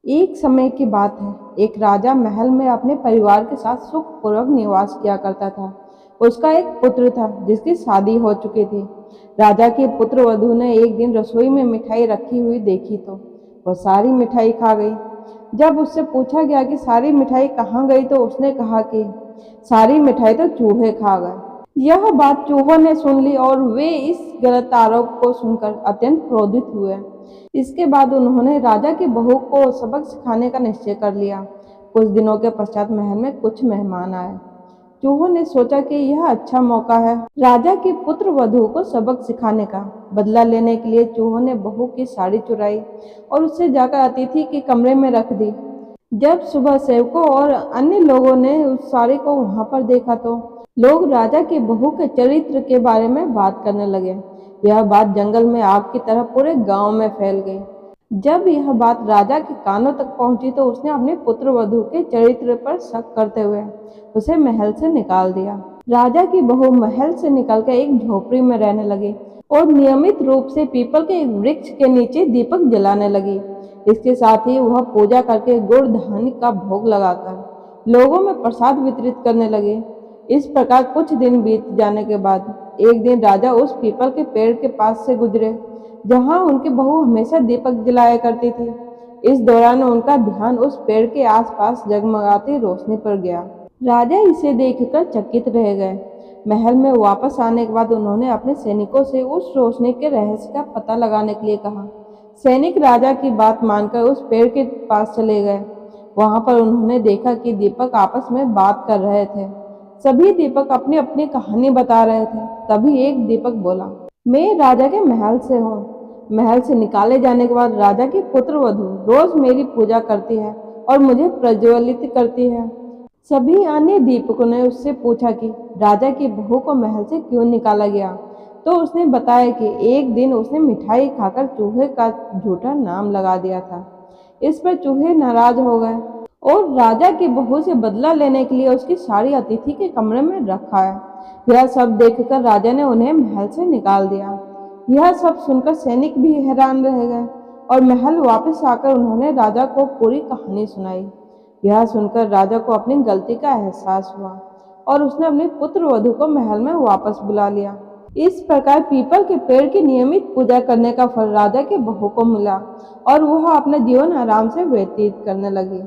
एक समय की बात है, एक राजा महल में अपने परिवार के साथ सुखपूर्वक निवास किया करता था। उसका एक पुत्र था जिसकी शादी हो चुकी थी। राजा की पुत्र वधू ने एक दिन रसोई में मिठाई रखी हुई देखी तो वह सारी मिठाई खा गई। जब उससे पूछा गया कि सारी मिठाई कहाँ गई तो उसने कहा कि सारी मिठाई तो चूहे खा गए। यह बात चूहों ने सुन ली और वे इस गलत आरोप को सुनकर अत्यंत क्रोधित हुए। इसके बाद उन्होंने राजा की बहू को सबक सिखाने का निश्चय कर लिया। कुछ दिनों के पश्चात महल में कुछ मेहमान आए। चूहों ने सोचा कि यह अच्छा मौका है राजा की पुत्र वधू को सबक सिखाने का। बदला लेने के लिए चूहों ने बहू की साड़ी चुराई और उससे जाकर अतिथि के कमरे में रख दी। जब सुबह सेवकों और अन्य लोगों ने उस साड़ी को वहां पर देखा तो लोग राजा की बहू के चरित्र के बारे में बात करने लगे। यह बात जंगल में आग की तरह पूरे गांव में फैल गई। जब यह बात राजा के कानों तक पहुंची तो उसने अपने पुत्र वधू के चरित्र पर शक करते हुए उसे महल से निकाल दिया। राजा की बहू महल से निकलकर एक झोपड़ी में रहने लगी और नियमित रूप से पीपल के एक वृक्ष के नीचे दीपक जलाने लगी। इसके साथ ही वह पूजा करके गुड़ धान्य का भोग लगाकर लोगों में प्रसाद वितरित करने लगे। इस प्रकार कुछ दिन बीत जाने के बाद एक दिन राजा उस पीपल के पेड़ के पास से गुजरे जहां उनकी बहू हमेशा दीपक जलाया करती थी। इस दौरान उनका ध्यान उस पेड़ के आसपास जगमगाती रोशनी पर गया। राजा इसे देखकर चकित रह गए। महल में वापस आने के बाद उन्होंने अपने सैनिकों से उस रोशनी के रहस्य का पता लगाने के लिए कहा। सैनिक राजा की बात मानकर उस पेड़ के पास चले गए। वहां पर उन्होंने देखा कि दीपक आपस में बात कर रहे थे। सभी दीपक अपनी अपनी कहानी बता रहे थे। तभी एक दीपक बोला, मैं राजा के महल से हूँ। महल से निकाले जाने के बाद राजा की पुत्र वधू रोज मेरी पूजा करती है और मुझे प्रज्वलित करती है। सभी अन्य दीपकों ने उससे पूछा कि राजा की बहू को महल से क्यों निकाला गया। तो उसने बताया कि एक दिन उसने मिठाई खाकर चूहे का झूठा नाम लगा दिया था। इस पर चूहे नाराज हो गए और राजा की बहू से बदला लेने के लिए उसकी साड़ी अतिथि के कमरे में रखा है। यह सब देखकर राजा ने उन्हें महल से निकाल दिया। यह सब सुनकर सैनिक भी हैरान रह गए और महल वापस आकर उन्होंने राजा को पूरी कहानी सुनाई। यह सुनकर राजा को अपनी गलती का एहसास हुआ और उसने अपने पुत्र वधू को महल में वापस बुला लिया। इस प्रकार पीपल के पेड़ की नियमित पूजा करने का फल राजा के बहू को मिला और वह अपना जीवन आराम से व्यतीत करने लगी।